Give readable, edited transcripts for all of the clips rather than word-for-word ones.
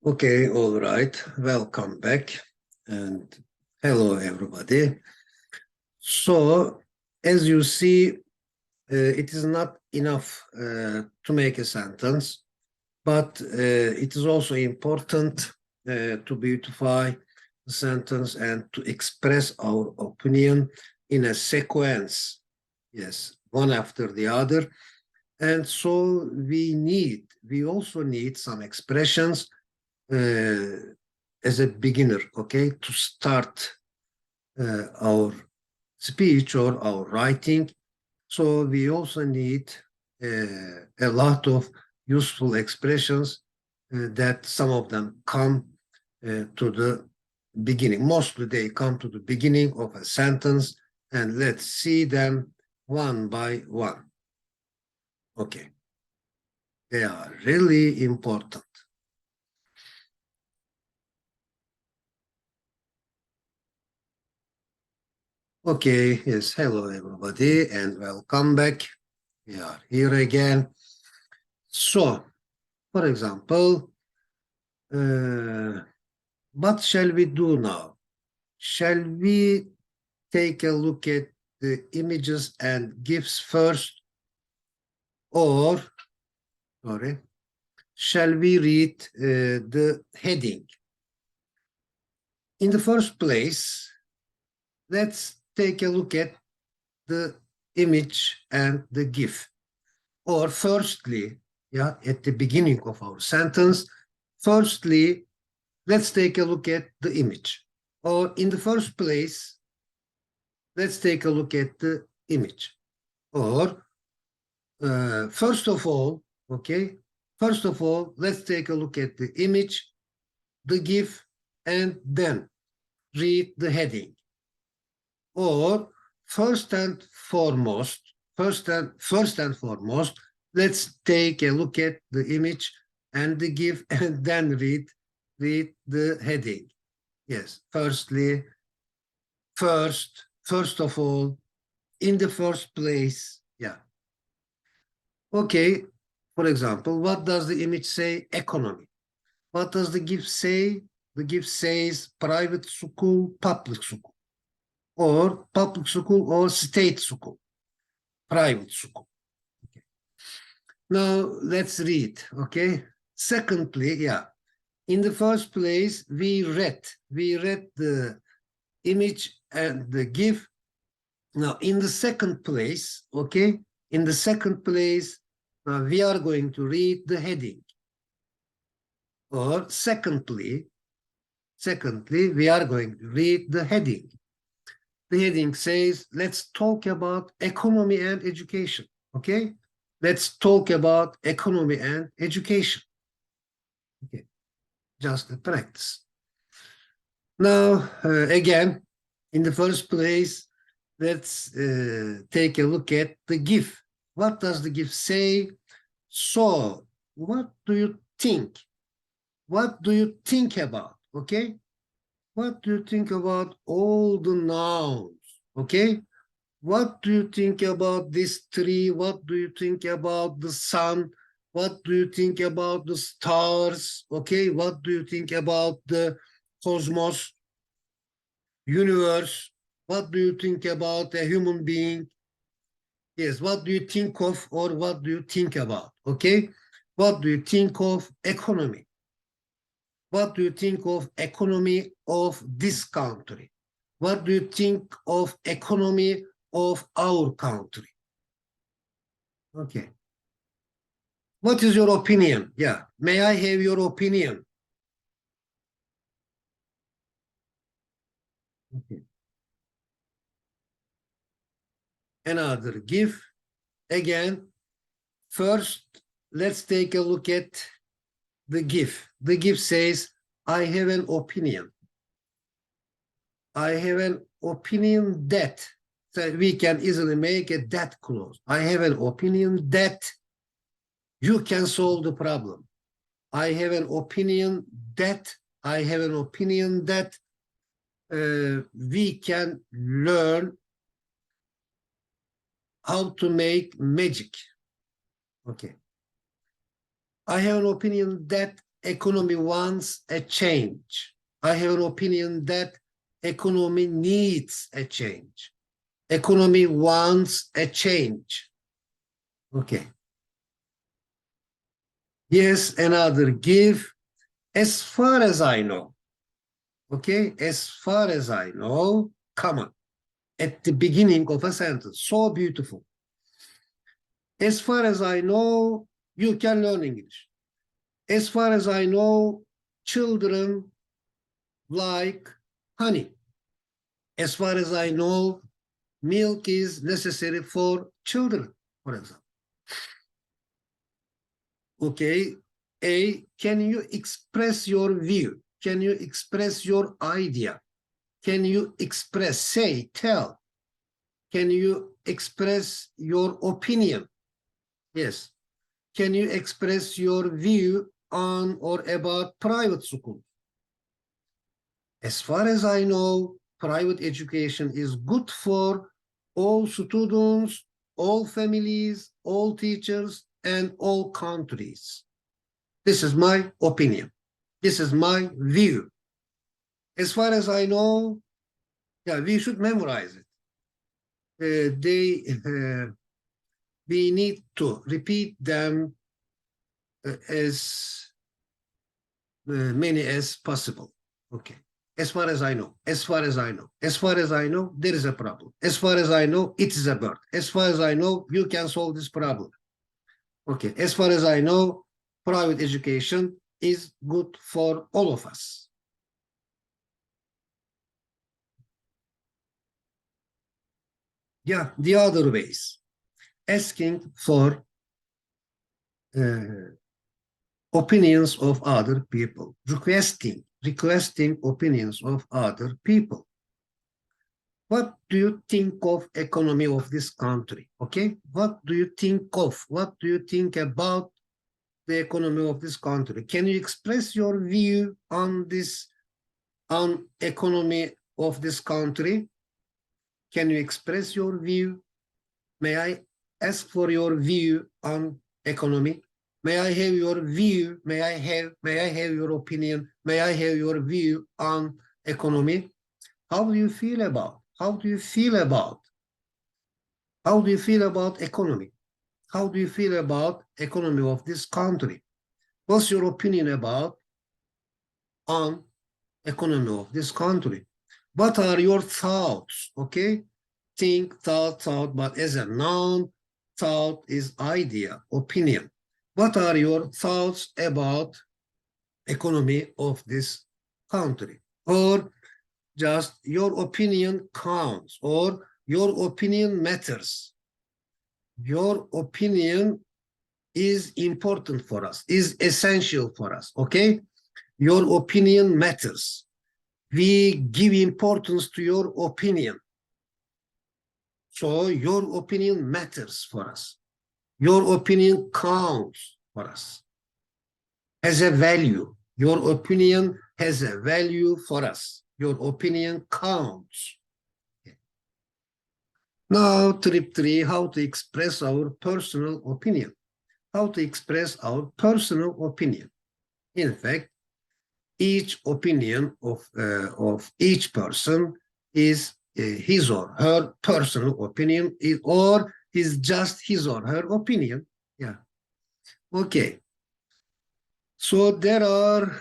Okay, all right. Welcome back and hello, everybody. So, as you see, it is not enough to make a sentence, but it is also important to beautify the sentence and to express our opinion in a sequence. Yes, one after the other. And so we also need some expressions as a beginner, okay, to start our speech or our writing. So we also need a lot of useful expressions that some of them come to the beginning. Mostly they come to the beginning of a sentence, and let's see them one by one. Okay. They are really important. Okay, yes, hello everybody and welcome back. We are here again. So, for example, what shall we do now? Shall we take a look at the images and GIFs first, or, sorry, shall we read the heading? In the first place, let's take a look at the image and the GIF. Or firstly, yeah, at the beginning of our sentence, firstly, let's take a look at the image. Or in the first place, let's take a look at the image. Or first of all, okay, first of all, let's take a look at the image, the GIF, and then read the heading. Or first and foremost, let's take a look at the image and the GIF and then read the heading. Yes, firstly, first of all, in the first place, yeah. Okay, for example, what does the image say? Economy. What does the GIF say? The GIF says private school, public school, or public school or state school, private school. Okay. Now let's read, okay? Secondly, yeah, in the first place, we read the image and the GIF. Now, in the second place, okay, in the second place, we are going to read the heading. Or secondly, we are going to read the heading. The heading says, let's talk about economy and education, okay? Let's talk about economy and education. Okay, just a practice. Now, again, in the first place, let's take a look at the GIF. What does the GIF say? So, what do you think? What do you think about? Okay? What do you think about all the nouns? Okay? What do you think about this tree? What do you think about the sun? What do you think about the stars? Okay? What do you think about the cosmos, universe? What do you think about a human being? Yes, what do you think of or what do you think about? Okay? What do you think of economy? What do you think of economy of this country? What do you think of economy of our country? Okay. What is your opinion? Yeah. May I have your opinion? Okay. Another GIF. Again, first, let's take a look at the GIF. The GIF says, I have an opinion. I have an opinion that. So we can easily make a that clause. I have an opinion that you can solve the problem. I have an opinion that we can learn how to make magic. Okay. I have an opinion that economy wants a change. I have an opinion that economy needs a change. Economy wants a change. Okay. Yes, another give. As far as I know. Okay, as far as I know, comma. At the beginning of a sentence. So beautiful. As far as I know, you can learn English. As far as I know, children like honey. As far as I know, milk is necessary for children, for example. Okay. A, can you express your view? Can you express your idea? Can you express, say, tell? Can you express your opinion? Yes. Can you express your view on or about private school? As far as I know, private education is good for all students, all families, all teachers, and all countries. This is my opinion. This is my view. As far as I know, yeah, we should memorize it. We need to repeat them as many as possible. Okay. As far as I know, as far as I know, as far as I know, there is a problem. As far as I know, it is a bird. As far as I know, you can solve this problem. Okay. As far as I know, private education is good for all of us. Yeah, the other ways. Asking for opinions of other people, requesting opinions of other people. What do you think of economy of this country? Okay, what do you think of? What do you think about the economy of this country? Can you express your view on this, on economy of this country? Can you express your view? May I ask for your view on economy? May I have your view? May I have your opinion? May I have your view on economy? How do you feel about? How do you feel about? How do you feel about economy? How do you feel about economy of this country? What's your opinion about on economy of this country? What are your thoughts? Okay, think, thought, but as a noun, thought is idea, opinion. What are your thoughts about economy of this country? Or just your opinion counts, or your opinion matters. Your opinion is important for us, is essential for us, okay? Your opinion matters. We give importance to your opinion. So your opinion matters for us. Your opinion counts for us, has a value. Your opinion has a value for us. Your opinion counts. Now, trip 3, how to express our personal opinion. How to express our personal opinion. In fact, each opinion of each person is his or her personal opinion, or is just his or her opinion. Yeah. Okay. So there are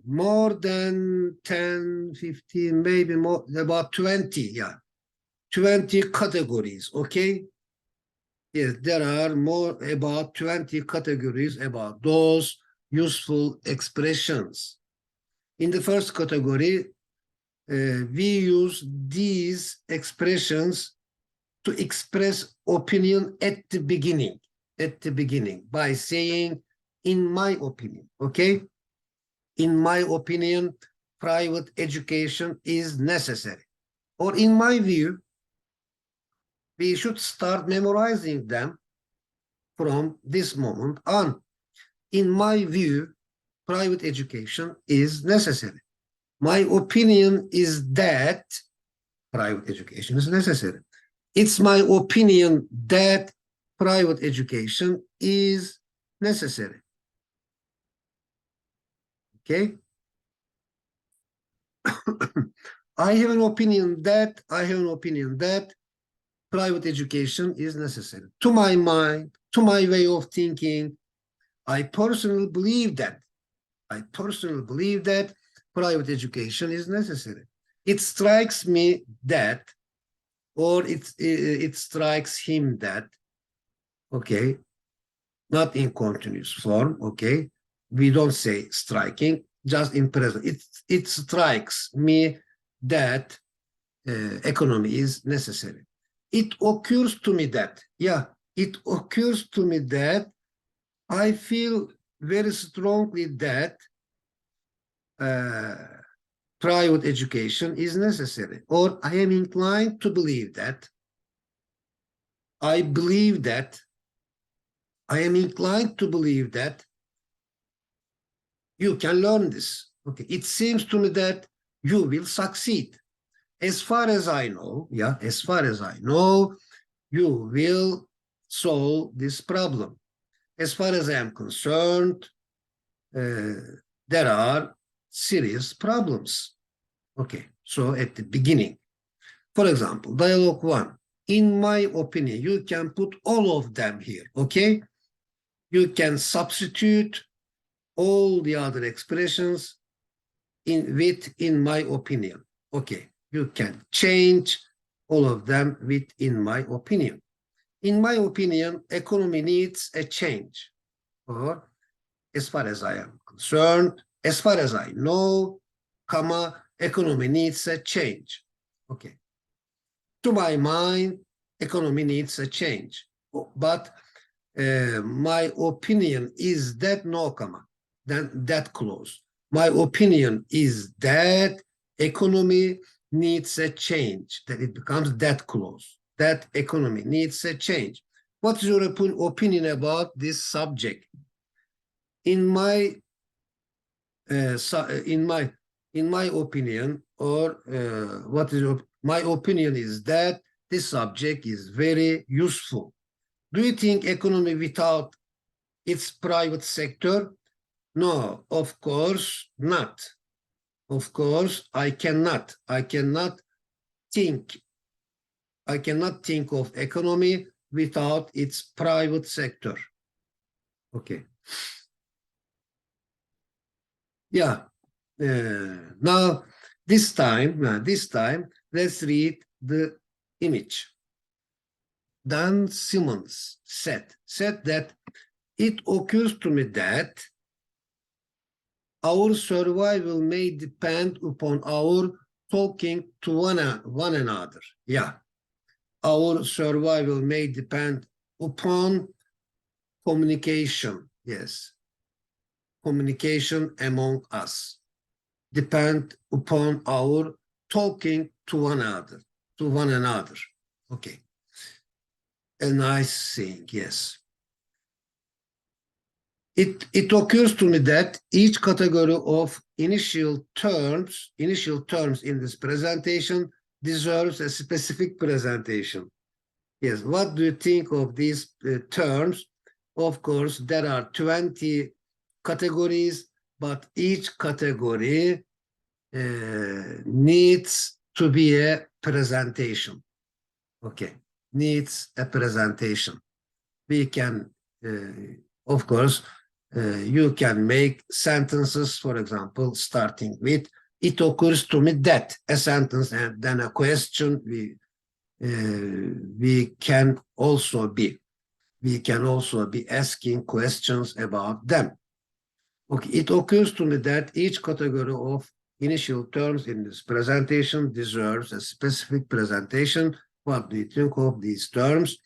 more than 10, 15, maybe more, about 20, yeah. 20 categories, okay? Yes, there are more, about 20 categories about those useful expressions. In the first category, we use these expressions to express opinion at the beginning, by saying, in my opinion, okay? In my opinion, private education is necessary. Or in my view, we should start memorizing them from this moment on. In my view, private education is necessary. My opinion is that private education is necessary. It's my opinion that private education is necessary. Okay. I have an opinion that private education is necessary. To my mind, to my way of thinking, I personally believe that private education is necessary. It strikes me that, or it strikes him that, okay, not in continuous form, okay. We don't say striking, just in present. It strikes me that economy is necessary. It occurs to me that, I feel very strongly that private education is necessary, or I am inclined to believe that. I am inclined to believe that you can learn this. Okay, it seems to me that you will succeed. As far as I know, you will solve this problem. As far as I am concerned, there are serious problems. Okay, so at the beginning, for example, dialogue 1, in my opinion, you can put all of them here, okay? You can substitute all the other expressions with in my opinion. Okay, you can change all of them with in my opinion. In my opinion, economy needs a change. Or as far as I am concerned, as far as I know, comma, economy needs a change. Okay. To my mind, economy needs a change. But my opinion is that no, comma, then that clause. My opinion is that economy needs a change, that it becomes that clause. That economy needs a change. What's your opinion about this subject? In my opinion, or what is my opinion is that this subject is very useful. Do you think economy without its private sector? No, of course not. Of course, I cannot think of economy without its private sector. Okay. Yeah. Now, this time, let's read the image. Dan Simmons said that it occurs to me that our survival may depend upon our talking to one another. Yeah. Our survival may depend upon communication. Yes. Communication among us. Depend upon our talking to one another. Okay. A nice thing, yes. It occurs to me that each category of initial terms in this presentation deserves a specific presentation. Yes, what do you think of these terms? Of course, there are 20 categories, but each category needs to be a presentation. Okay, needs a presentation. We can, of course, you can make sentences, for example, starting with, it occurs to me that, a sentence and then a question. We can also be asking questions about them. Okay, it occurs to me that each category of initial terms in this presentation deserves a specific presentation. What do you think of these terms?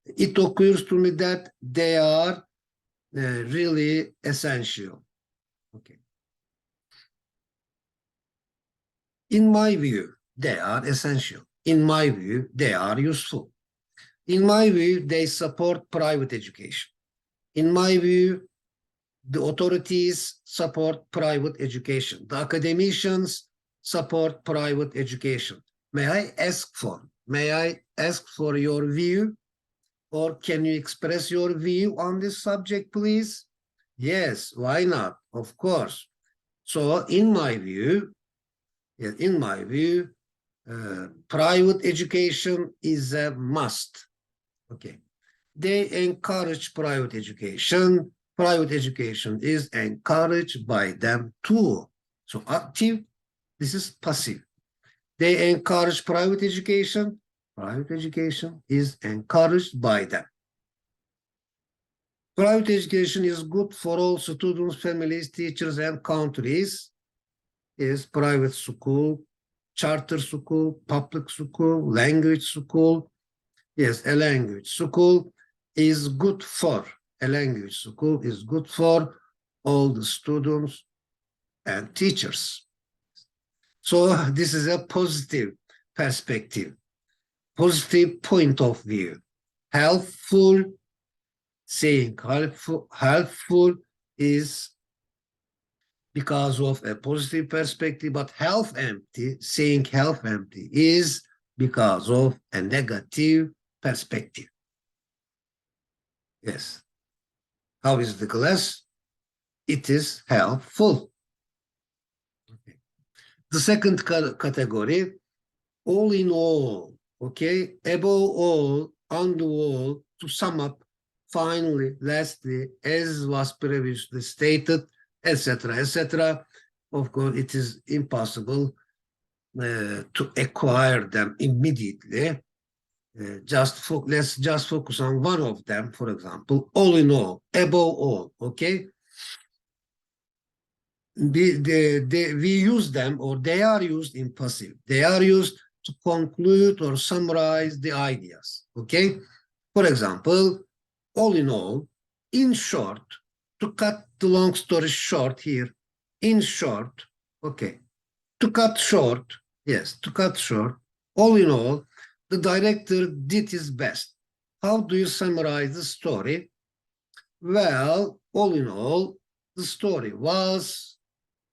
It occurs to me that they are really essential. Okay. In my view, they are essential. In my view, they are useful. In my view, they support private education. In my view, the authorities support private education. The academicians support private education. May I ask for your view? Or can you express your view on this subject, please? Yes, why not? Of course. So in my view, private education is a must. Okay. They encourage private education. Private education is encouraged by them too. So active, this is passive. They encourage private education. Private education is encouraged by them. Private education is good for all students, families, teachers, and countries. Is private school, charter school, public school, language school. Yes, a language school is good for, a language school is good for all the students and teachers. So this is a positive perspective, positive point of view. Helpful, saying helpful is because of a positive perspective, but health empty, saying health empty is because of a negative perspective. Yes. How is the glass? It is helpful. Okay. The second category, all in all, okay, above all, under all, to sum up, finally, lastly, as was previously stated, etc., etc. Of course, it is impossible to acquire them immediately. Let's just focus on one of them, for example, all in all, above all, okay? We use them, or they are used in passive. They are used to conclude or summarize the ideas, okay? For example, all in all, in short, to cut the long story short here, in short, okay, to cut short, yes, to cut short, all in all, the director did his best. How do you summarize the story? Well, all in all, the story was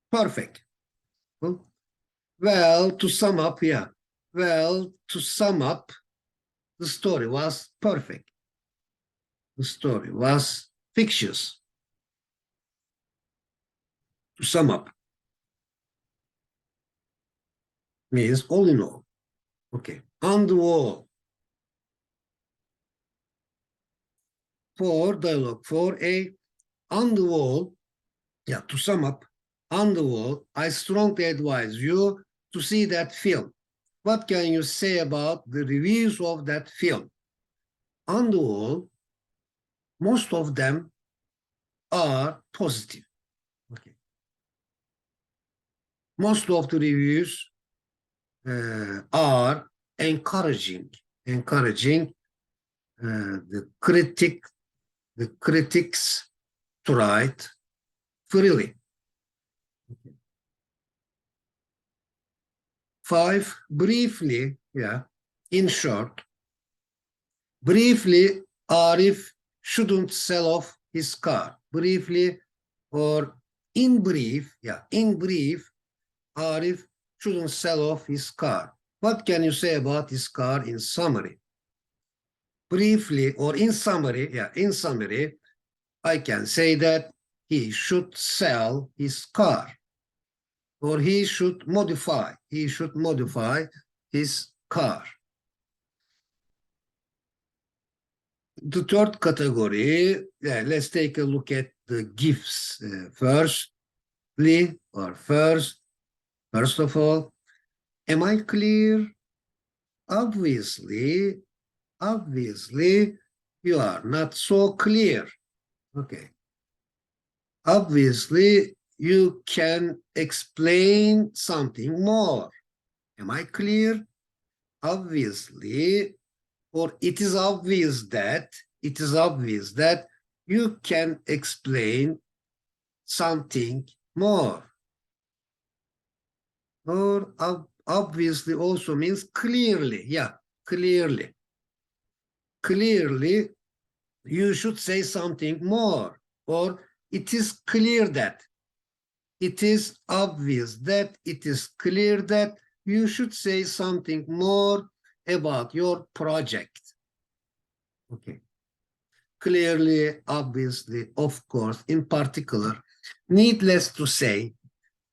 perfect. Well, to sum up, yeah. Well, to sum up, the story was perfect. The story was fictitious. To sum up means all in all. Okay. On the wall. For dialogue 4A, on the wall, yeah, to sum up, on the wall, I strongly advise you to see that film. What can you say about the reviews of that film? On the wall, most of them are positive. Okay. Most of the reviews are encouraging the critics to write freely. 5, briefly, yeah, in short, briefly, Arif shouldn't sell off his car. Briefly, or in brief, yeah, in brief, Arif shouldn't sell off his car. What can you say about his car in summary? Briefly, or in summary, yeah, in summary, I can say that he should sell his car, or he should modify his car. The third category, yeah, let's take a look at the gifts firstly, or first of all. Am I clear? Obviously, you are not so clear. Okay. Obviously, you can explain something more. Am I clear? Obviously, or it is obvious that you can explain something more. Or obviously also means clearly. Yeah, clearly. Clearly, you should say something more. Or it is clear that. It is obvious that, it is clear that you should say something more about your project. Okay. Clearly, obviously, of course, in particular, needless to say,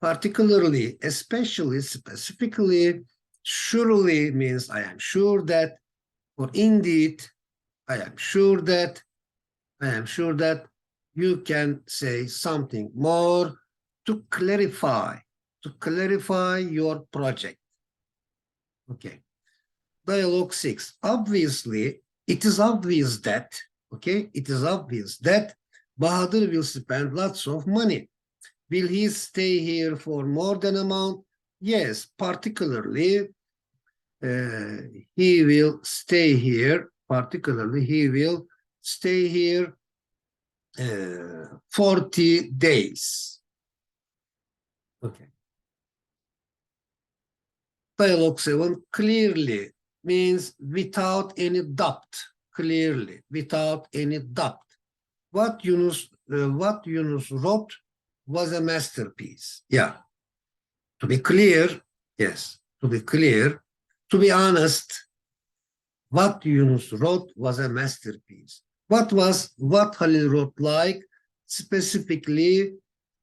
particularly, especially, specifically, surely means I am sure that, or indeed, I am sure that, I am sure that you can say something more to clarify your project. Okay. Dialogue 6. Obviously, it is obvious that, okay, it is obvious that Bahadur will spend lots of money. Will he stay here for more than a month? Yes, particularly, he will stay here, particularly, he will stay here 40 days. Okay. Dialogue 7, clearly means without any doubt, clearly, without any doubt. What Yunus wrote was a masterpiece. Yeah. To be clear, yes, to be clear, to be honest, what Yunus wrote was a masterpiece. What Halil wrote like? Specifically,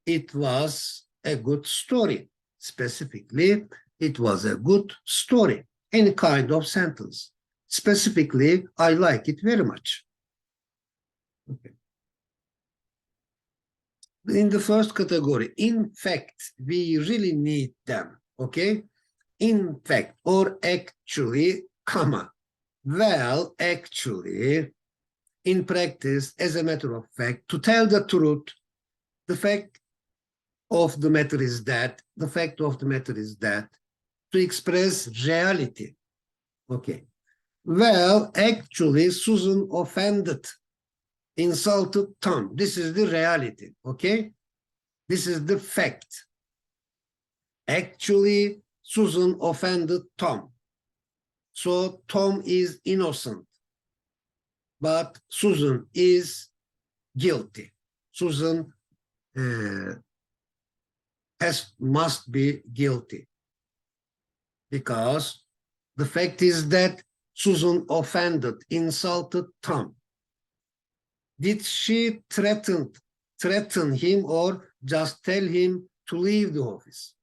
it was a good story. Specifically, it was a good story. Any kind of sentence. Specifically, I like it very much. Okay. In the first category, in fact, we really need them. Okay? In fact, or actually, comma. Well, actually, in practice, as a matter of fact, to tell the truth, the fact of the matter is that, to express reality. Okay. Well, actually, Susan offended, insulted Tom. This is the reality. Okay. This is the fact. Actually, Susan offended Tom. So Tom is innocent, but Susan is guilty. Susan must be guilty, because the fact is that Susan offended, insulted Tom. Did she threaten him or just tell him to leave the office?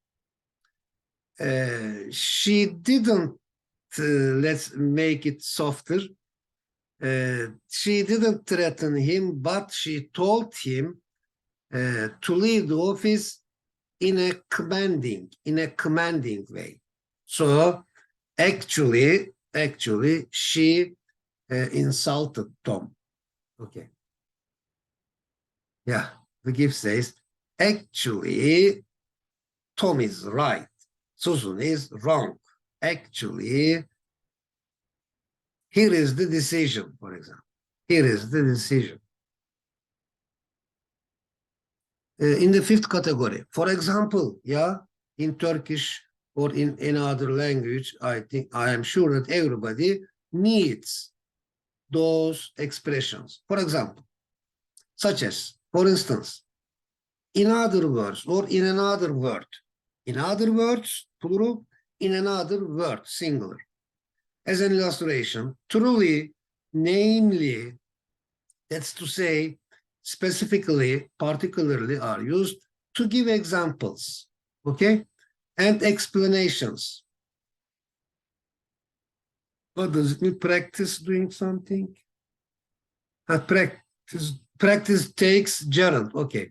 She didn't, let's make it softer. She didn't threaten him, but she told him to leave the office in a commanding way. So actually, she insulted Tom. Okay. Yeah, the gift says, actually, Tom is right. Susan is wrong. Actually, here is the decision, for example. Here is the decision. In the fifth category, for example, yeah, in Turkish or in any other language, I am sure that everybody needs those expressions. For example, such as, for instance, in other words, or in another word. In other words, plural, in another word, singular. As an illustration, truly, namely, that's to say, specifically, particularly are used to give examples, okay, and explanations. What does it mean? Practice doing something? Practice takes gerund, okay.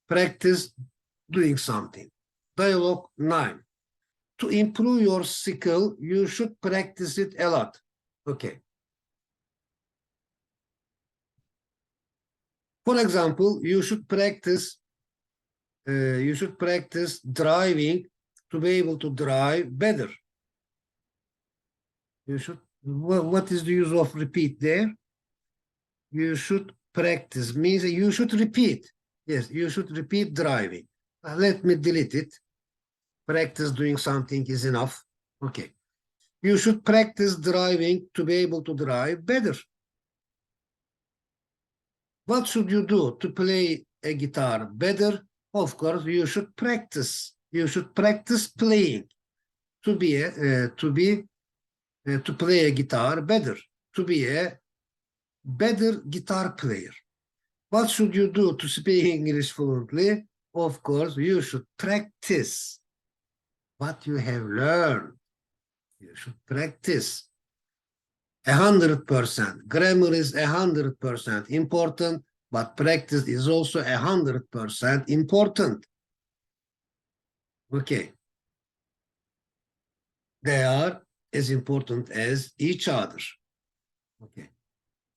Practice doing something. Dialogue 9. To improve your skill, you should practice it a lot. Okay. For example, you should practice driving to be able to drive better. You should, what is the use of repeat there? You should practice means you should repeat. Yes, you should repeat driving. Let me delete it. Practice doing something is enough. Okay. You should practice driving to be able to drive better. What should you do to play a guitar better? Of course, you should practice. You should practice playing to play a guitar better, to be a better guitar player. What should you do to speak English fluently? of course, you should practice what you have learned. You should practice. 100%. Grammar is 100% important, but practice is also 100% important. Okay. They are as important as each other. Okay.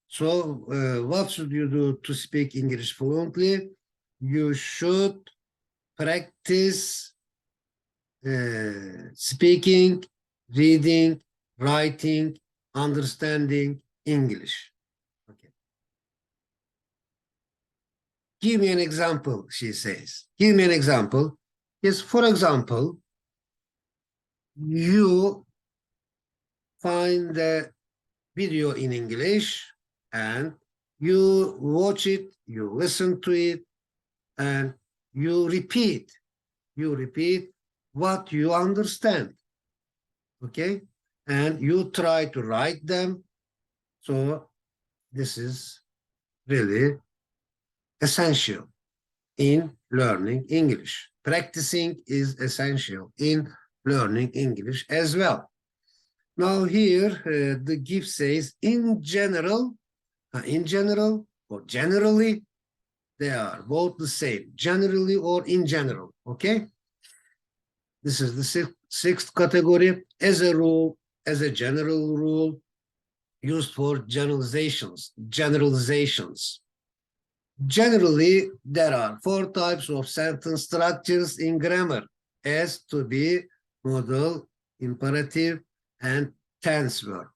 So, what should you do to speak English fluently? You should practice speaking, reading, writing, understanding English. Okay. Give me an example, she says. Give me an example. Yes, for example, you find the video in English and you watch it, you listen to it, and you repeat what you understand. Okay? And you try to write them. So this is really essential in learning English. Practicing is essential in learning English as well. Now here, the gift says, in general or generally, they are both the same, generally or in general, okay? This is the sixth category. As a rule, as a general rule, used for generalizations. Generally, there are 4 types of sentence structures in grammar: as, to be, modal, imperative, and tense verb.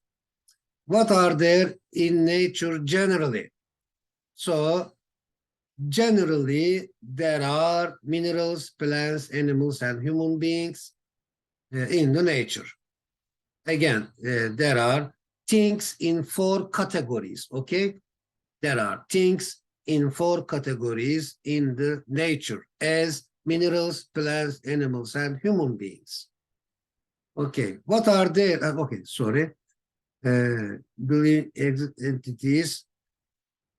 What are there in nature generally? So, generally, there are minerals, plants, animals, and human beings in the nature. Again, there are things in 4 categories, okay? There are things in 4 categories in the nature: as, minerals, plants, animals, and human beings. Okay, what are there? Okay, sorry. Believe entities,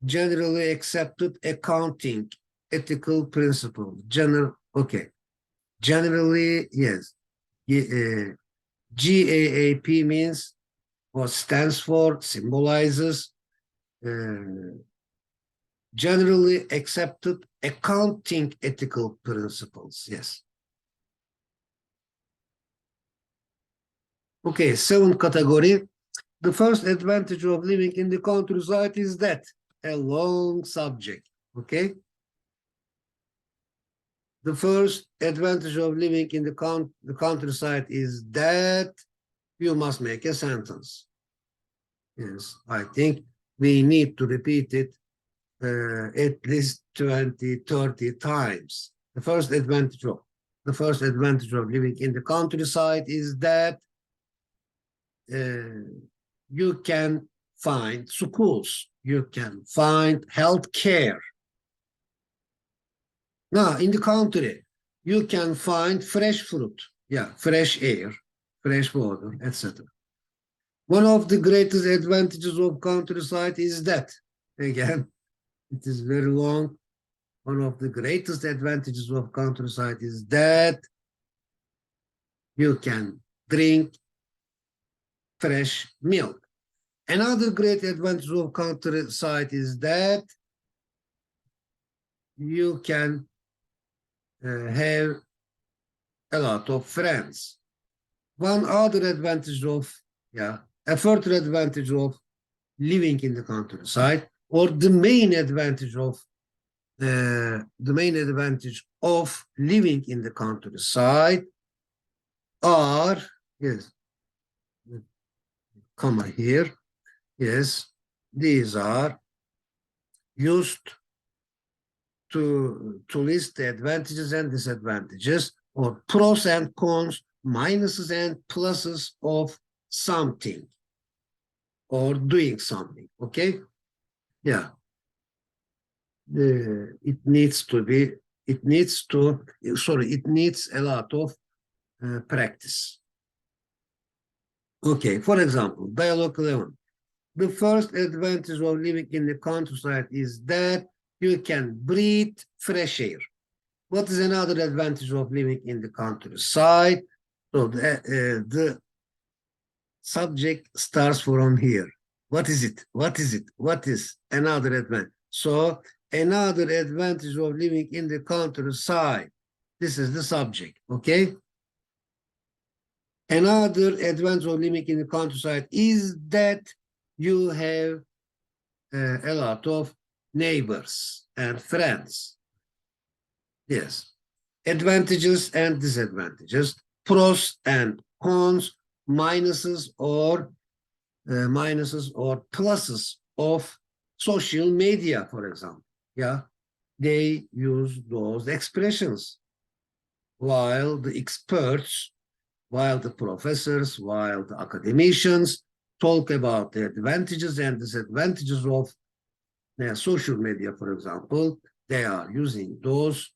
generally accepted accounting, ethical principles. Okay. Generally, yes. GAAP means what stands for, symbolizes generally accepted accounting ethical principles. Yes. Okay, 7th category. The first advantage of living in the countryside is that a long subject. Okay. The first advantage of living in the countryside is that you must make a sentence. Yes, I think we need to repeat it at least 20, 30 times. The first advantage of living in the countryside is that you can find schools, you can find health care. Now, in the country, you can find fresh fruit, yeah, fresh air, fresh water, etc. One of the greatest advantages of countryside is that, again, it is very long. One of the greatest advantages of countryside is that you can drink fresh milk. Another great advantage of countryside is that you can have a lot of friends. One other advantage of, a further advantage of living in the countryside, or the main advantage of living in the countryside are, yes, comma here, yes, these are used to list the advantages and disadvantages, or pros and cons, minuses and pluses of something or doing something. Okay, yeah. It needs a lot of practice. Okay, for example, dialogue 11. The first advantage of living in the countryside is that you can breathe fresh air. What is another advantage of living in the countryside? So the subject starts from here. What is it? What is it? What is another advantage? So another advantage of living in the countryside. This is the subject, okay? Another advantage of living in the countryside is that you have a lot of neighbors and friends. Yes. Advantages and disadvantages, pros and cons, minuses or pluses of social media, for example. Yeah, they use those expressions, while the experts, while the professors, while the academicians talk about the advantages and disadvantages of social media, for example, they are using those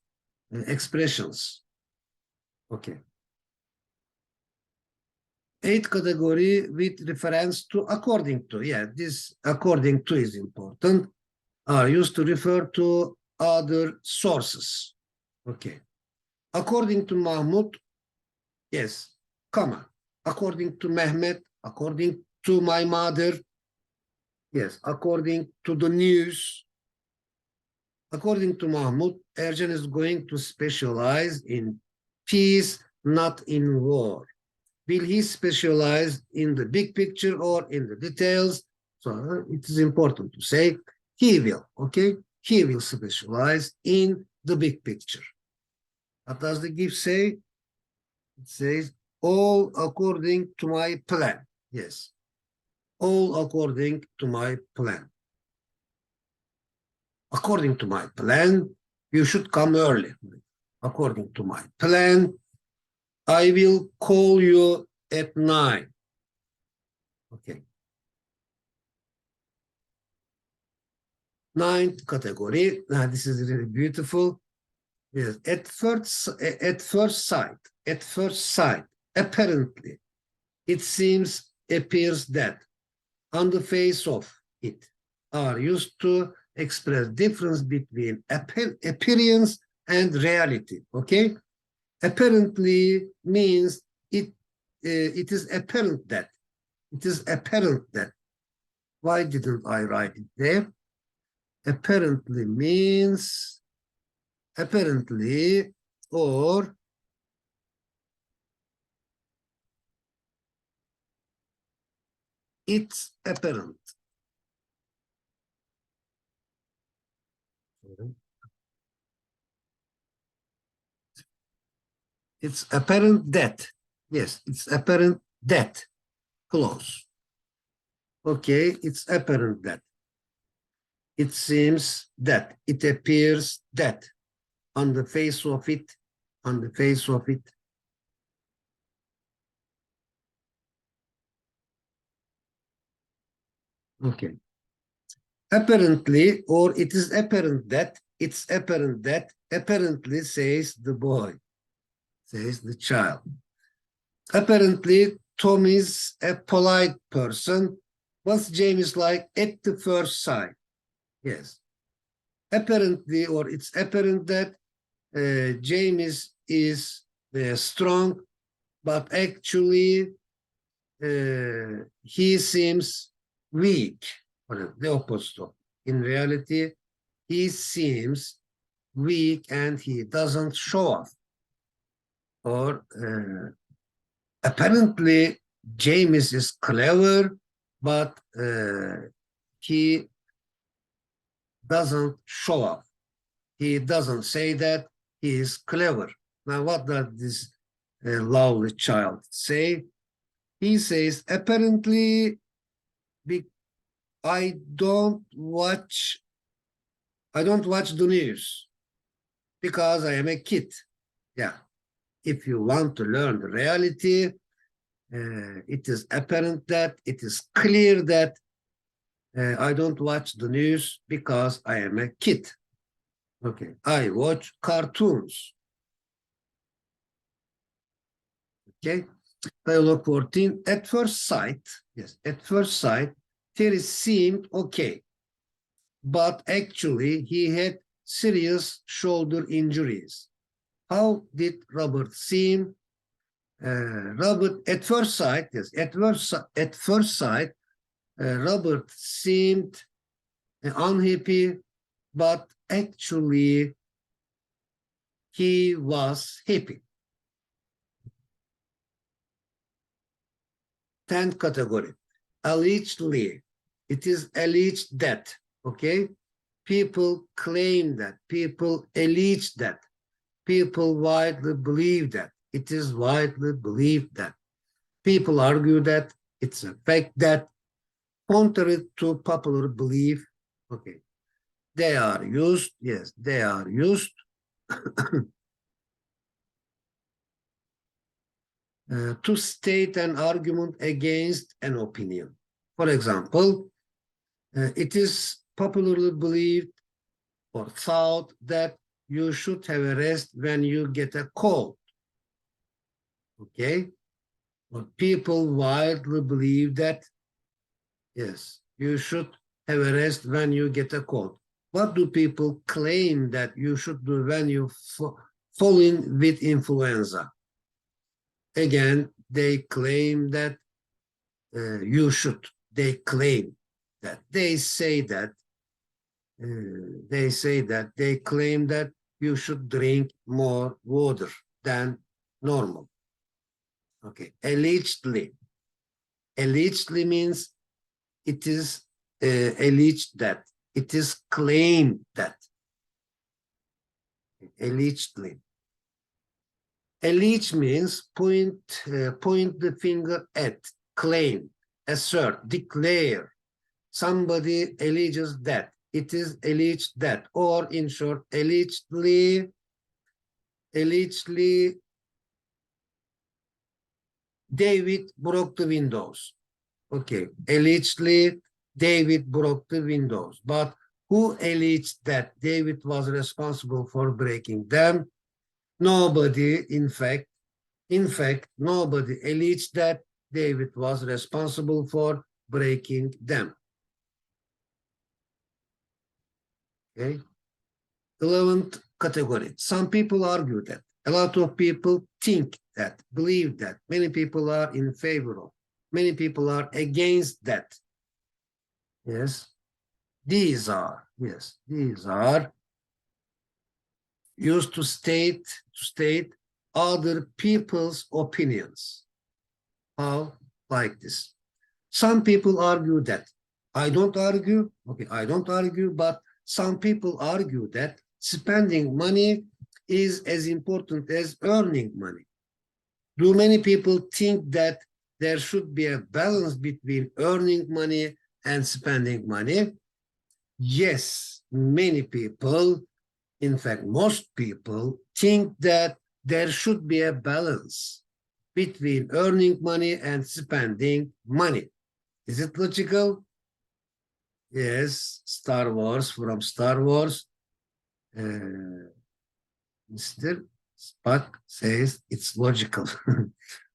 expressions. Okay. Eighth category with reference to according to. Yeah, this according to is important. Are used to refer to other sources. Okay. According to Mahmud, yes, comma. According to Mehmet, according to my mother, yes, according to the news. According to Mahmud, Ercan is going to specialize in peace, not in war. Will he specialize in the big picture or in the details? So it is important to say he will, okay? He will specialize in the big picture. What does the gift say? It says, all according to my plan. Yes, all according to my plan. According to my plan, you should come early. According to my plan, I will call you at 9. Okay. Ninth category. Now, this is really beautiful. Yes, at first sight, apparently, it seems, appears that, on the face of it, are used to express difference between appearance and reality. Okay, apparently means it is apparent that. It is apparent that. Why didn't I write it there? Apparently means apparently, or it's apparent. It's apparent that. Yes, it's apparent that. Close. Okay, it's apparent that. It seems that. It appears that. On the face of it. On the face of it. Okay. Apparently, or it is apparent that, it's apparent that, apparently says the boy, says the child. Apparently, Tom is a polite person. What's James like at the first sight? Yes. Apparently, or it's apparent that James is strong, but actually he seems weak, or the opposite. In reality, he seems weak and he doesn't show off. Or apparently, James is clever, but he doesn't show off. He doesn't say that he is clever. Now, what does this lovely child say? He says, apparently, I don't watch the news because I am a kid. Yeah. If you want to learn the reality, it is apparent that, it is clear that I don't watch the news because I am a kid. Okay. I watch cartoons. Okay. Dialogue 14. At first sight, yes, at first sight, Terry seemed okay, but actually he had serious shoulder injuries. How did Robert seem? Robert, at first sight, yes, at first sight, Robert seemed unhappy, but actually he was happy. 10th category, allegedly. It is alleged that, okay? People claim that, people allege that, people widely believe that, it is widely believed that, people argue that, it's a fact that, contrary to popular belief, okay? They are used, yes, they are used to state an argument against an opinion. For example, it is popularly believed or thought that you should have a rest when you get a cold. Okay? Or people widely believe that, yes, you should have a rest when you get a cold. What do people claim that you should do when you fall in with influenza? Again, they claim that you should. They claim that. They say that. They claim that you should drink more water than normal. Okay, allegedly. Allegedly means it is alleged that. It is claimed that. Allegedly. Allege means point the finger at, claim, assert, declare. Somebody alleges that. It is alleged that, or in short, allegedly, David broke the windows. Okay, allegedly, David broke the windows. But who alleged that David was responsible for breaking them? Nobody, in fact, nobody alleged that David was responsible for breaking them. Okay. 11th category. Some people argue that. A lot of people think that, believe that. Many people are in favor of. Many people are against that. Yes. These are used to state other people's opinions. How? Like this. Some people argue that. I don't argue. Okay, I don't argue, but some people argue that spending money is as important as earning money. Do many people think that there should be a balance between earning money and spending money? Yes, many people, in fact, most people think that there should be a balance between earning money and spending money. Is it logical? Yes, Star Wars, from Star Wars, Mr. Spock says it's logical.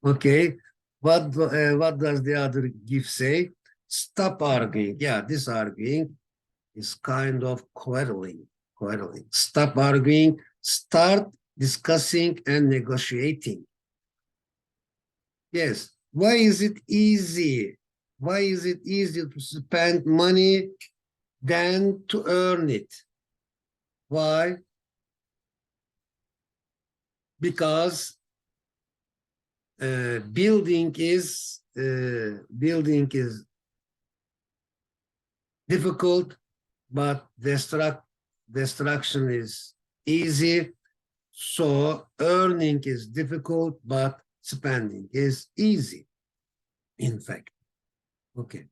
Okay, what does the other gift say? Stop arguing. Yeah, this arguing is kind of quarreling. Stop arguing, start discussing and negotiating. Yes, why is it easy? Why is it easier to spend money than to earn it? Why? Because building is difficult, but destruction is easy. So earning is difficult, but spending is easy. In fact, okay.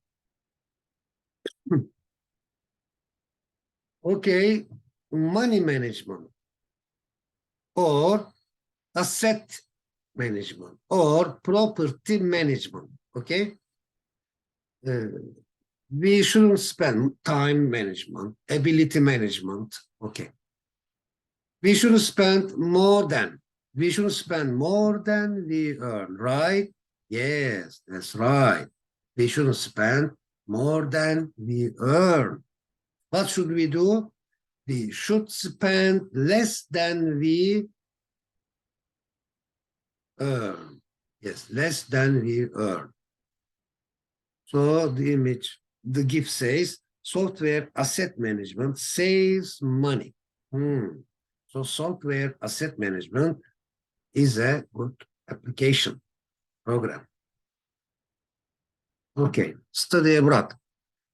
Okay, money management or asset management or property management. Okay, we shouldn't spend time management, ability management. Okay, we should spend more than. We should spend more than we earn, right? Yes, that's right. We should spend more than we earn. What should we do? We should spend less than we earn. Yes, less than we earn. So the image, the GIF says, software asset management saves money. So software asset management is a good application program. Okay, study abroad.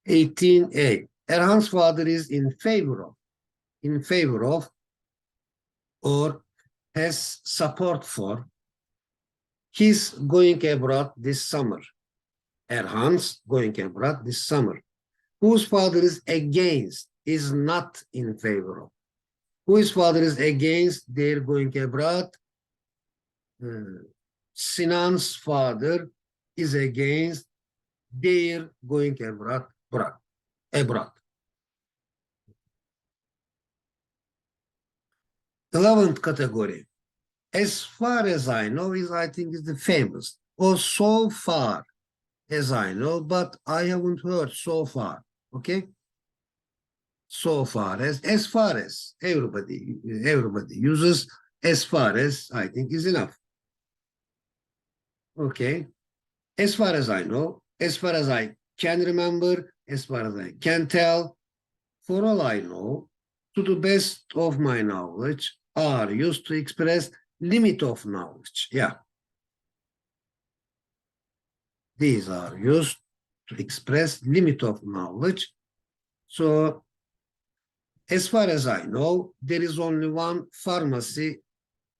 18A. Erhan's father is in favor of, or has support for his going abroad this summer. Erhan's going abroad this summer. Whose father is against, is not in favor of. Whose father is against their going abroad? Sinan's father is against their going abroad. 11th category. As far as I know, I think is the famous. Or so far as I know, but I haven't heard so far. Okay? So far as everybody uses, as far as I think is enough. Okay. As far as I know, as far as I can remember, as far as I can tell, for all I know, to the best of my knowledge, are used to express limit of knowledge. Yeah. These are used to express limit of knowledge. So, as far as I know, there is only one pharmacy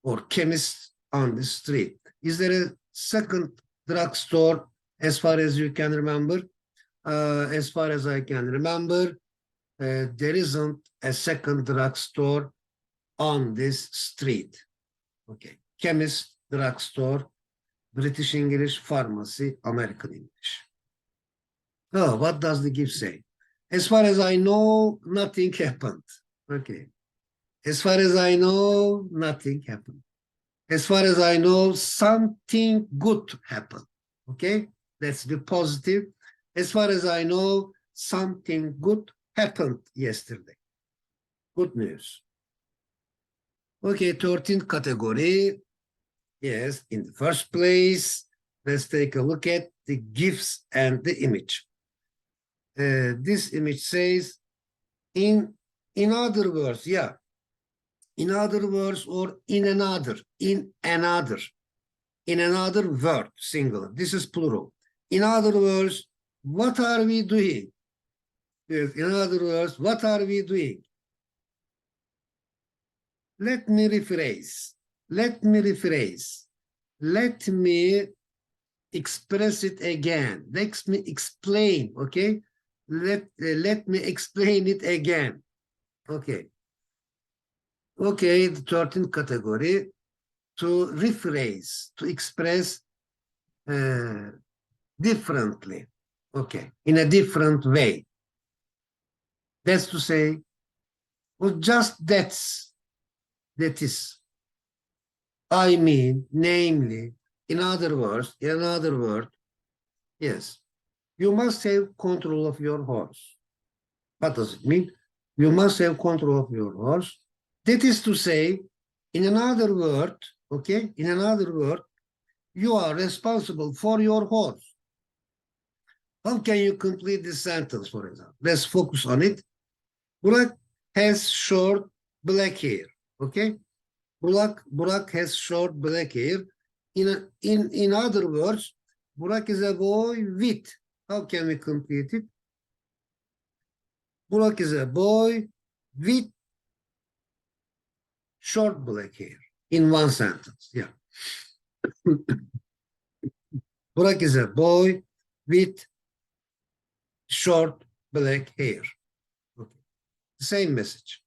or chemist on the street. Is there a second drugstore as far as you can remember? As far as I can remember, there isn't a second drugstore on this street. Okay. Chemist, drugstore, British English, pharmacy, American English. Oh, what does the GIF say? As far as I know, nothing happened. Okay. As far as I know, nothing happened. As far as I know, something good happened. Okay? Let's be positive. As far as I know, something good happened yesterday. Good news. Okay, 13th category. Yes, in the first place, let's take a look at the GIFs and the image. This image says, in other words, yeah. In other words, or in another word, singular. This is plural. In other words, what are we doing? Yes, in other words, what are we doing? Let me rephrase. Let me express it again. Let me explain, okay? Let me explain it again. Okay. Okay, the 13th category, to rephrase, to express differently, okay, in a different way. That's to say, well, just that is. I mean, namely, in other words, yes, you must have control of your horse. What does it mean? You must have control of your horse. That is to say, in another word, okay, in another word, you are responsible for your horse. How can you complete this sentence, for example? Let's focus on it. Burak has short black hair, okay? Burak has short black hair. In other words, Burak is a boy with. How can we complete it? Burak is a boy with short black hair in one sentence. Yeah. Burak is a boy with short black hair. Okay. Same message.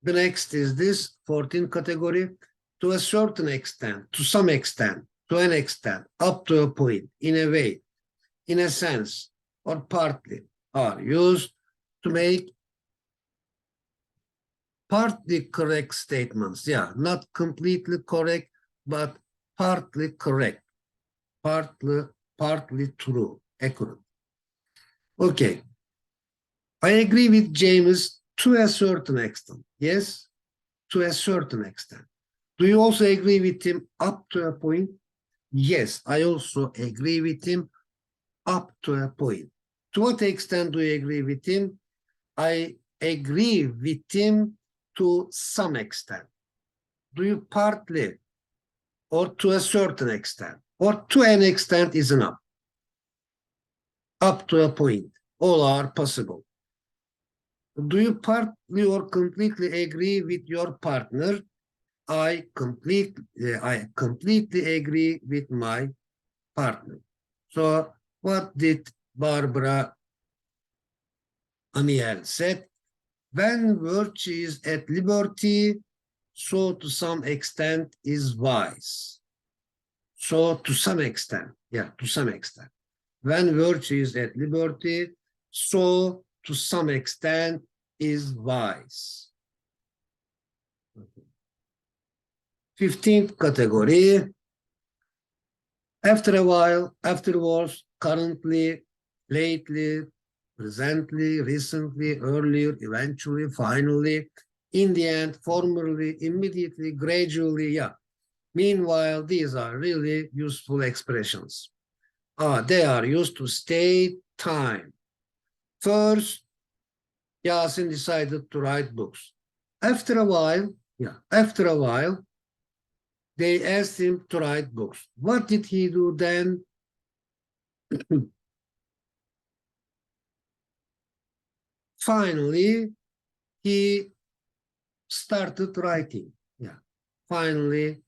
The next is this 14th category. To a certain extent, to some extent, to an extent, up to a point, in a way, in a sense, or partly, are used to make partly correct statements. Yeah, not completely correct, but partly correct, partly true, accurate. Okay. I agree with James to a certain extent. Yes, to a certain extent. Do you also agree with him up to a point? Yes, I also agree with him up to a point. To what extent do you agree with him? I agree with him to some extent. Do you partly or to a certain extent? Or to an extent is enough. Up to a point. All are possible. Do you partly or completely agree with your partner? I completely agree with my partner. So what did Barbara Amiel said? When virtue is at liberty, so to some extent is wise. So to some extent, yeah, to some extent. When virtue is at liberty, so to some extent is wise. 15th category. After a while, afterwards, currently, lately, presently, recently, earlier, eventually, finally, in the end, formerly, immediately, gradually, yeah. Meanwhile, these are really useful expressions. They are used to state time. First, Yasin decided to write books. After a while, they asked him to write books. What did he do then? Finally, he started writing. Yeah. Finally,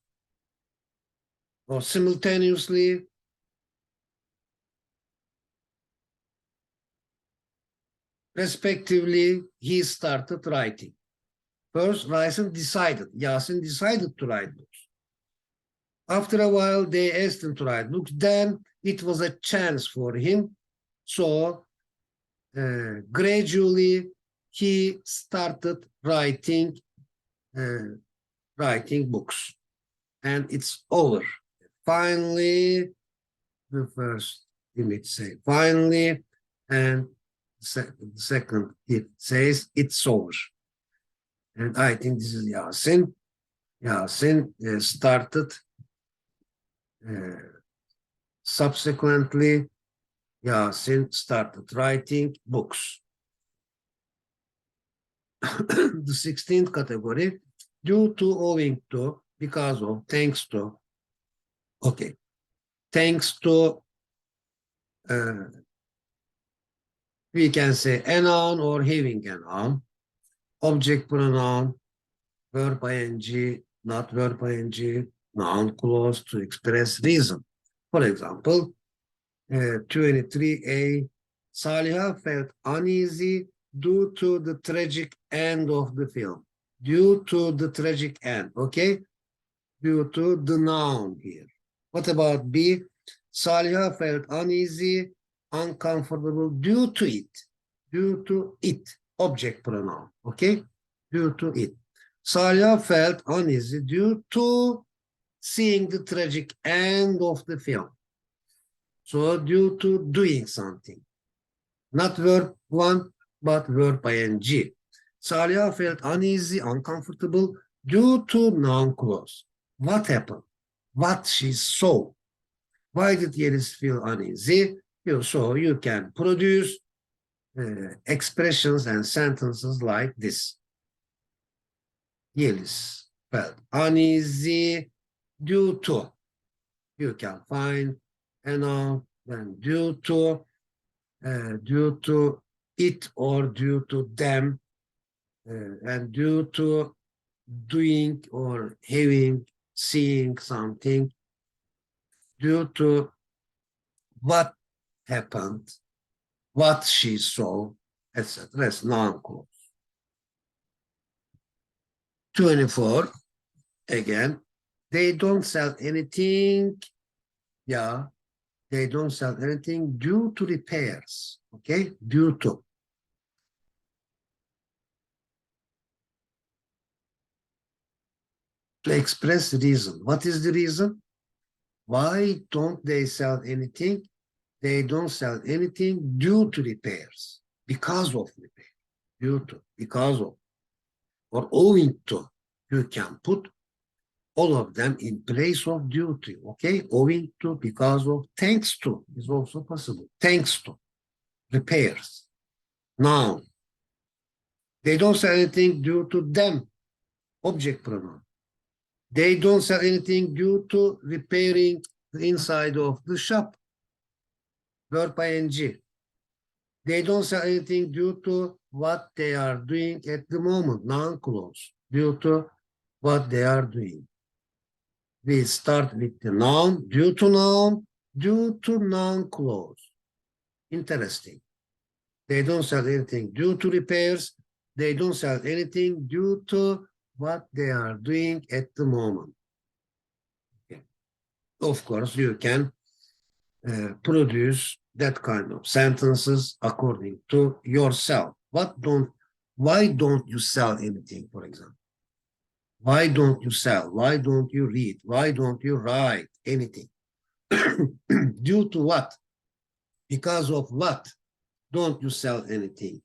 or simultaneously, respectively, he started writing. First, Yasin decided to write books. After a while, they asked him to write books. Then it was a chance for him. So gradually, he started uh, writing books. And it's over. Finally, the first image say finally, and the second it says it's over. And I think this is Yasin. Yasin started subsequently. Yasin started writing books. The 16th category, due to, owing to, because of, thanks to. Okay, thanks to. We can say a noun or having a noun, object pronoun, verb ing, not verb ing, noun clause to express reason. For example, 23a, Saliha felt uneasy due to the tragic end of the film. Due to the tragic end, okay? Due to the noun here. What about B? Saliha felt uneasy, uncomfortable due to it. Due to it, object pronoun, okay? Due to it. Saliha felt uneasy due to seeing the tragic end of the film. So due to doing something. Not verb 1, but verb ing. Saliha felt uneasy, uncomfortable due to noun clause. What happened? What she saw. Why did Yeliz feel uneasy? So you can produce expressions and sentences like this. Yeliz felt uneasy due to. You can find a noun and due to it or due to them, and due to doing or having, seeing something, due to what happened, what she saw, etc. That's noun clause. 24, again, they don't sell anything. Yeah, they don't sell anything due to repairs. Okay, due to. To express reason. What is the reason? Why don't they sell anything? They don't sell anything due to repairs. Because of repair. Due to, because of, or owing to. You can put All of them in place of duty, okay? Owing to, because of, thanks to is also possible. Thanks to, repairs. Noun. They don't sell anything due to them, object pronoun. They don't sell anything due to repairing the inside of the shop, verb ing. They don't sell anything due to what they are doing at the moment, noun clause, due to what they are doing. We start with the noun, due to noun clause. Interesting. They don't sell anything due to repairs. They don't sell anything due to what they are doing at the moment. Okay. Of course, you can produce that kind of sentences according to yourself. Why don't you sell anything, for example? Why don't you sell? Why don't you read? Why don't you write anything? Due to what? Because of what don't you sell anything?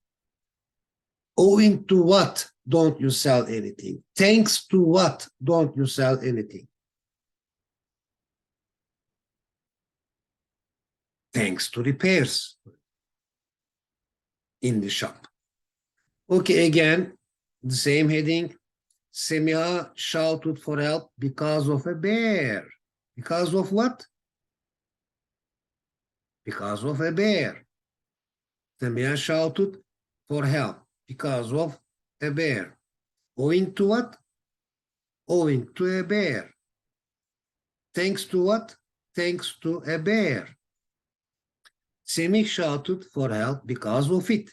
Owing to what don't you sell anything? Thanks to what don't you sell anything? Thanks to repairs in the shop. Okay, again, the same heading. Semiha shouted for help because of a bear. Because of what? Because of a bear. Semiha shouted for help because of a bear. Owing to what? Owing to a bear. Thanks to what? Thanks to a bear. Semih shouted for help because of it.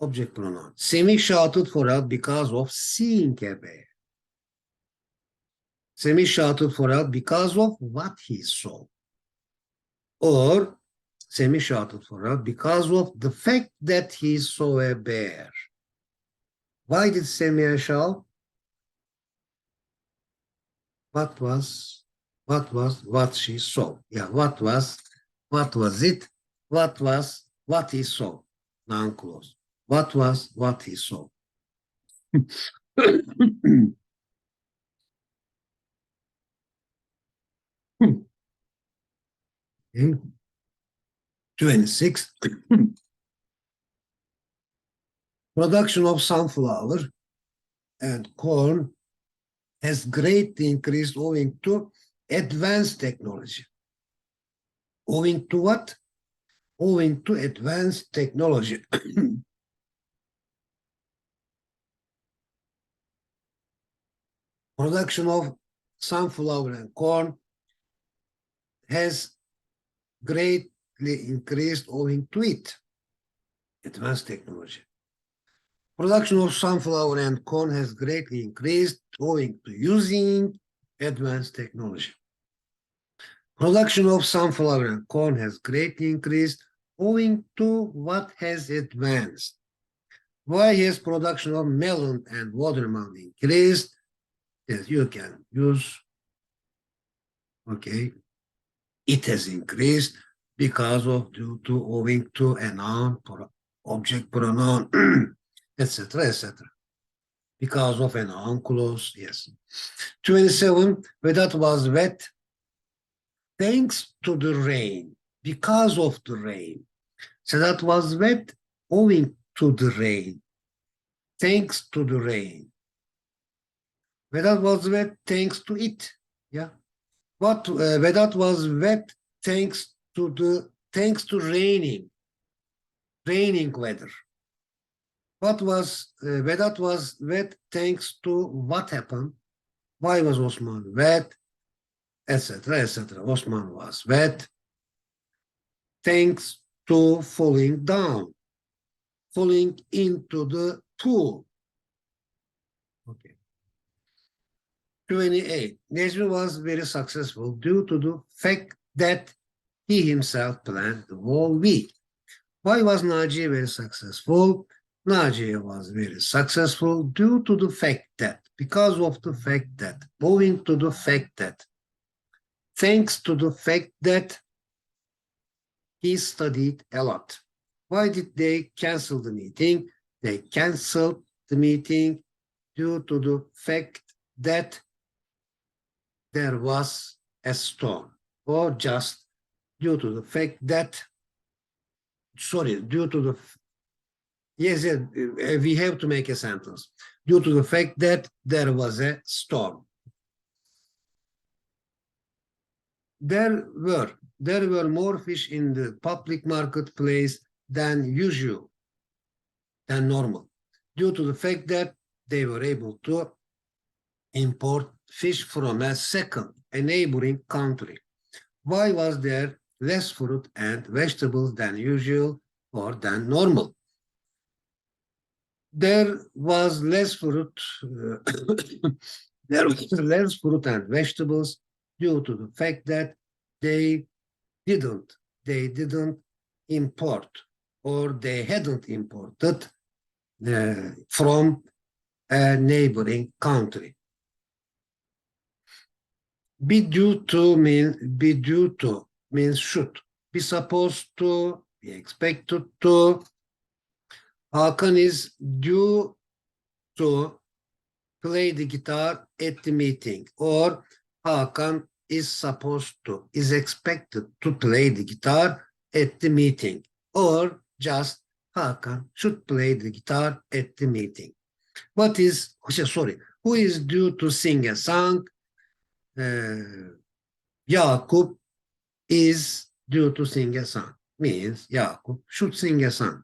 Object pronoun. Semih shouted for help because of seeing a bear. Semih shouted for help because of what he saw. Or Semih shouted for help because of the fact that he saw a bear. Why did Semih shout? What she saw? Yeah, what was it? What he saw? Noun clause. What was what he saw? Okay. 26. Production of sunflower and corn has greatly increased owing to advanced technology. Owing to what? Owing to advanced technology. Production of sunflower and corn has greatly increased owing to it. Advanced technology. Production of sunflower and corn has greatly increased owing to using advanced technology. Production of sunflower and corn has greatly increased owing to what has advanced. Why has production of melon and watermelon increased? Yes, you can use, okay, it has increased because of, due to, owing to, a noun, object pronoun, etc., etc. Because of a noun clause, yes. 27, Vedat was wet thanks to the rain, because of the rain. Sedat was wet owing to the rain, thanks to the rain. Vedat was wet thanks to it. Yeah. Vedat was wet thanks to raining weather. Vedat was wet thanks to what happened? Why was Osman wet? Etc. etc. Osman was wet thanks to falling down, falling into the pool. Okay. 28. Necmi was very successful due to the fact that he himself planned the whole week. Why was Naji very successful? Naji was very successful due to the fact that, because of the fact that, owing to the fact that, thanks to the fact that he studied a lot. Why did they cancel the meeting? They canceled the meeting due to the fact that there was a storm, or just due to the fact that, sorry, due to the, yes, we have to make a sentence, due to the fact that there was a storm. There were more fish in the public marketplace than usual, than normal, due to the fact that they were able to import fish from a neighboring country. Why was there less fruit and vegetables than usual or than normal? There was less fruit. There was less fruit and vegetables due to the fact that they didn't import, or they hadn't imported from a neighboring country. Be due to means should. Be supposed to, be expected to. Hakan is due to play the guitar at the meeting, or Hakan is supposed to, is expected to play the guitar at the meeting, or just Hakan should play the guitar at the meeting. Who is due to sing a song? Jakub is due to sing a song. Means Jakub should sing a song.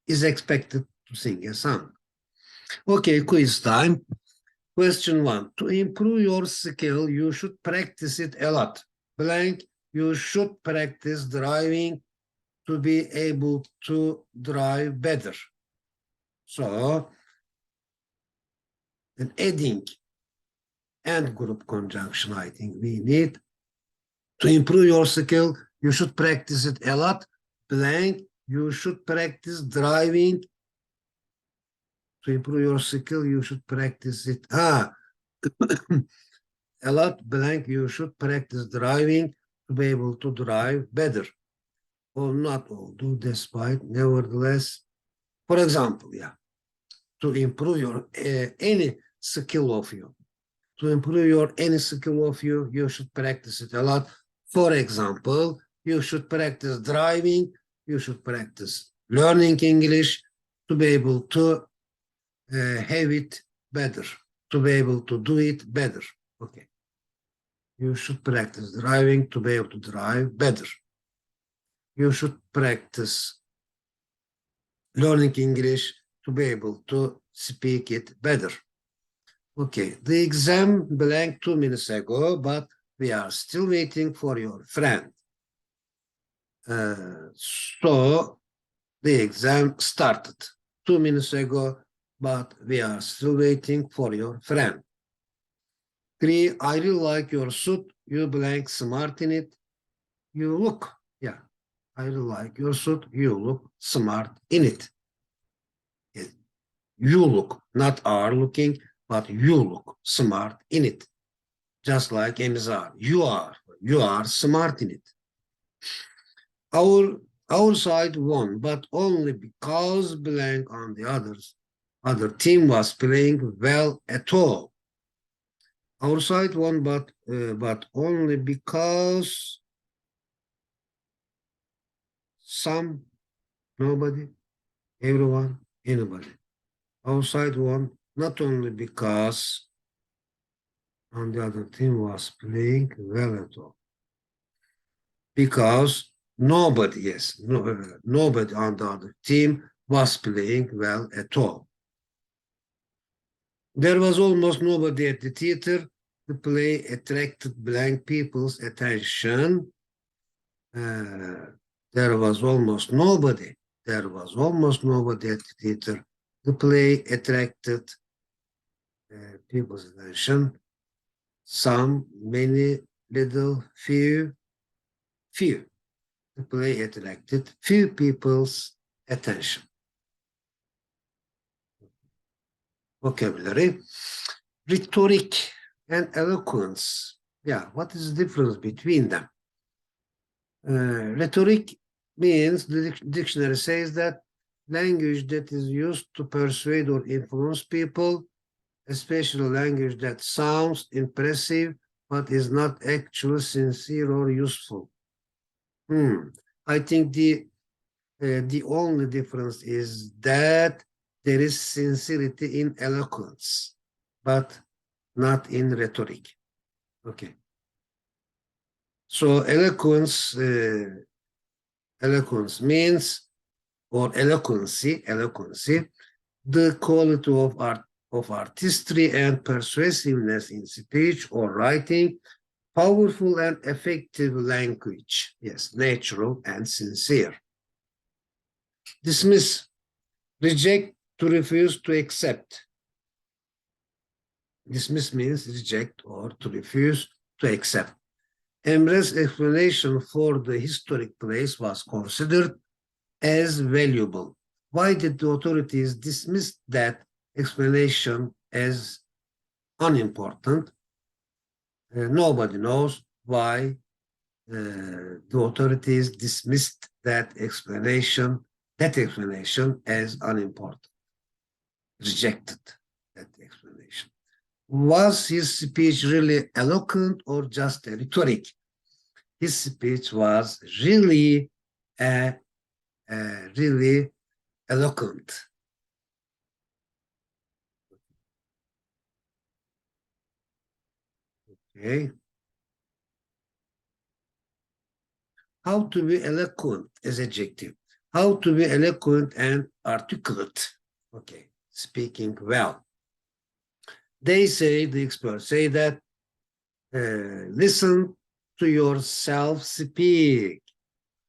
Is expected to sing a song. Okay, quiz time. Question 1. To improve your skill, you should practice it a lot. Blank, you should practice driving to be able to drive better. So, an adding and group conjunction, I think we need. To improve your skill, you should practice it a lot. Blank, you should practice driving. To improve your skill, you should practice it. A lot, blank, you should practice driving to be able to drive better. Or not all, do despite, nevertheless. For example, to improve your any skill of you. To improve your any skill of you, you should practice it a lot. For example, you should practice driving, you should practice learning English to be able to have it better, to be able to do it better. Okay. You should practice driving to be able to drive better. You should practice learning English to be able to speak it better. Okay, the exam blank 2 minutes ago, but we are still waiting for your friend. So the exam started 2 minutes ago, but we are still waiting for your friend. 3, I really like your suit. You blank smart in it. You look, I really like your suit. You look smart in it. You look, not are looking, but you look smart in it. Just like Emzar, you are smart in it. Our side won, but only because blank on the other team was playing well at all. Our side won, but only because some, nobody, everyone, anybody. Our side won not only because on the other team was playing well at all. Because nobody on the other team was playing well at all. There was almost nobody at the theater. The play attracted blank people's attention. There was almost nobody at the theater. The play attracted people's attention. Some, many, little, few. The play attracted few people's attention. Vocabulary. Rhetoric and eloquence. What is the difference between them? Rhetoric means, the dictionary says that language that is used to persuade or influence people. especially language that sounds impressive but is not actually sincere or useful. I think the only difference is that there is sincerity in eloquence, but not in rhetoric. Okay. So eloquence means, or eloquency, the quality of artistry and persuasiveness in speech or writing, powerful and effective language, yes, natural and sincere. Dismiss, reject, to refuse, to accept. Dismiss means reject or to refuse, to accept. Emre's explanation for the historic place was considered as valuable. Why did the authorities dismiss that explanation as unimportant? Nobody knows why the authorities dismissed that explanation as unimportant, rejected that explanation. Was his speech really eloquent or just a rhetoric? His speech was really really eloquent. Okay. How to be eloquent as adjective. How to be eloquent and articulate. Okay. Speaking well. They say, the experts say that listen to yourself speak,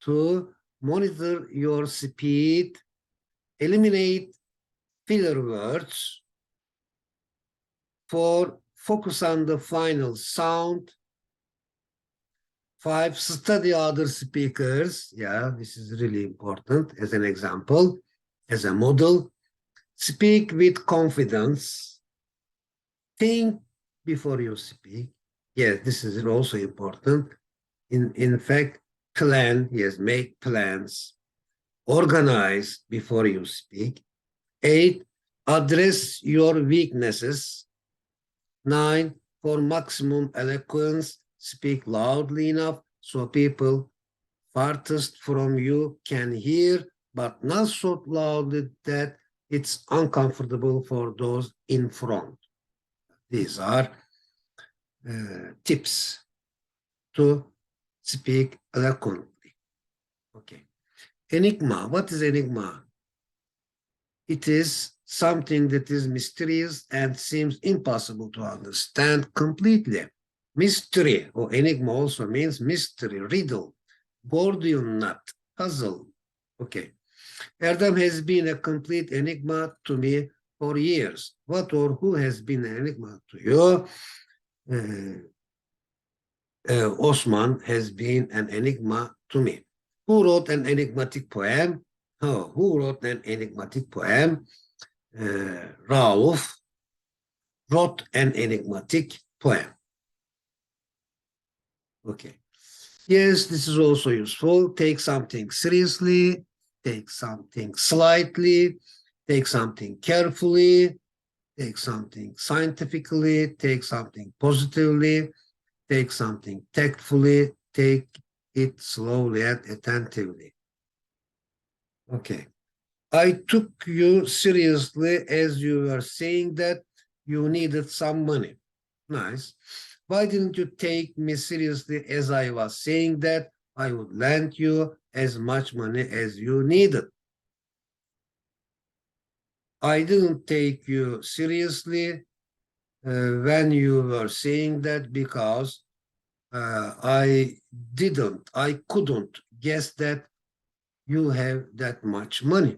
to monitor your speed, eliminate filler words, for focus on the final sound. 5, study other speakers. Yeah, this is really important as an example, as a model. Speak with confidence. Think before you speak. Yes, this is also important. In fact, plan, yes, make plans. Organize before you speak. 8, address your weaknesses. 9, for maximum eloquence, speak loudly enough so people farthest from you can hear, but not so loudly that it's uncomfortable for those in front. These are tips to speak eloquently. Okay. Enigma. What is enigma? It is something that is mysterious and seems impossible to understand completely. Mystery or enigma also means mystery, riddle, Gordian knot, puzzle. Okay. Erdem has been a complete enigma to me for years. What or who has been an enigma to you? Osman has been an enigma to me. Who wrote an enigmatic poem? Oh, who wrote an enigmatic poem? Rauf wrote an enigmatic poem. Okay. Yes, this is also useful. Take something seriously, take something slightly, take something carefully, take something scientifically, take something positively, take something tactfully, take it slowly and attentively. Okay. I took you seriously as you were saying that you needed some money. Nice. Why didn't you take me seriously as I was saying that I would lend you as much money as you needed? I didn't take you seriously when you were saying that because I couldn't guess that you have that much money.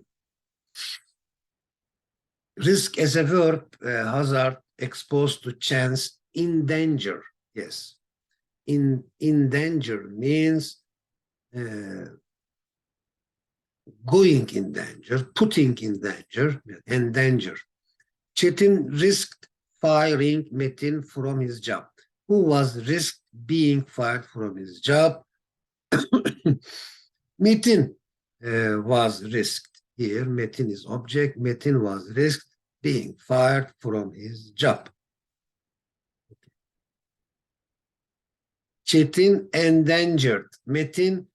Risk as a verb, hazard, exposed to chance, in danger. Yes. In danger means going in danger, putting in danger, and danger. Çetin risked firing Metin from his job. Who was risked being fired from his job? Metin was risked here. Metin is object. Metin was risked being fired from his job. Çetin endangered. Metin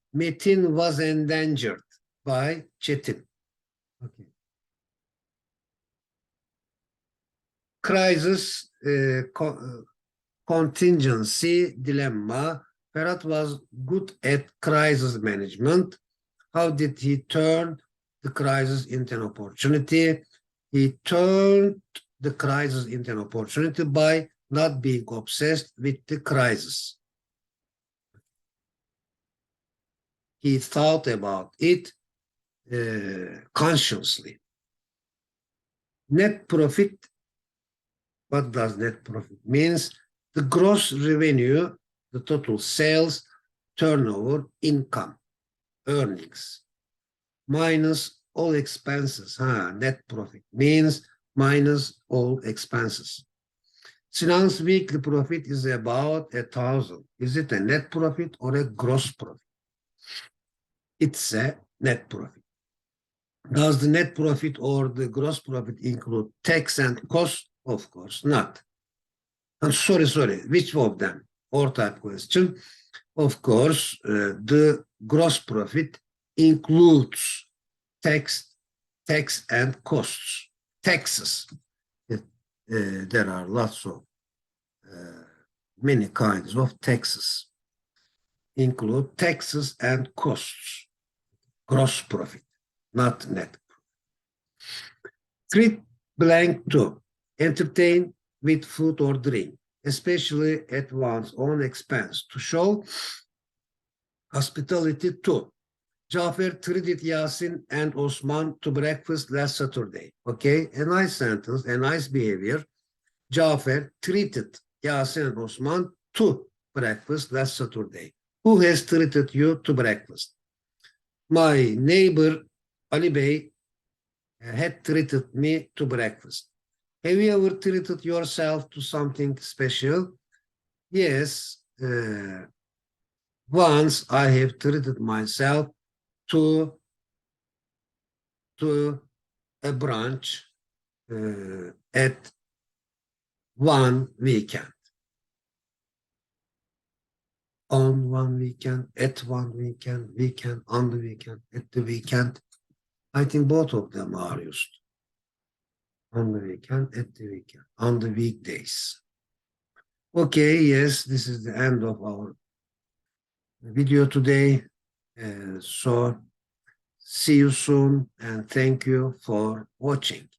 was endangered by Çetin. Okay. Crisis, contingency, dilemma. Ferhat was good at crisis management. How did he turn the crisis into an opportunity? He turned the crisis into an opportunity by not being obsessed with the crisis. He thought about it consciously. Net profit. What does net profit means? The gross revenue, the total sales, turnover, income, earnings, minus all expenses. Net profit means minus all expenses. Sinan's weekly profit is about 1,000. Is it a net profit or a gross profit? It's a net profit. Does the net profit or the gross profit include tax and cost? Of course not. And sorry, which of them? Or type question. Of course, the gross profit includes tax and costs, taxes. There are lots of many kinds of taxes. Include taxes and costs. Gross profit, not net. Treat blank to entertain with food or drink, especially at one's own expense, to show hospitality to. Cafer treated Yasin and Osman to breakfast last Saturday. Okay, a nice sentence, a nice behavior. Cafer treated Yasin and Osman to breakfast last Saturday. Who has treated you to breakfast? My neighbor Ali Bey had treated me to breakfast. Have you ever treated yourself to something special? Yes. Once I have treated myself to a brunch at one weekend. On one weekend, at one weekend, on the weekend, at the weekend. I think both of them are used. On the weekend, at the weekend, on the weekdays. Okay, yes, this is the end of our video today. So see you soon and thank you for watching.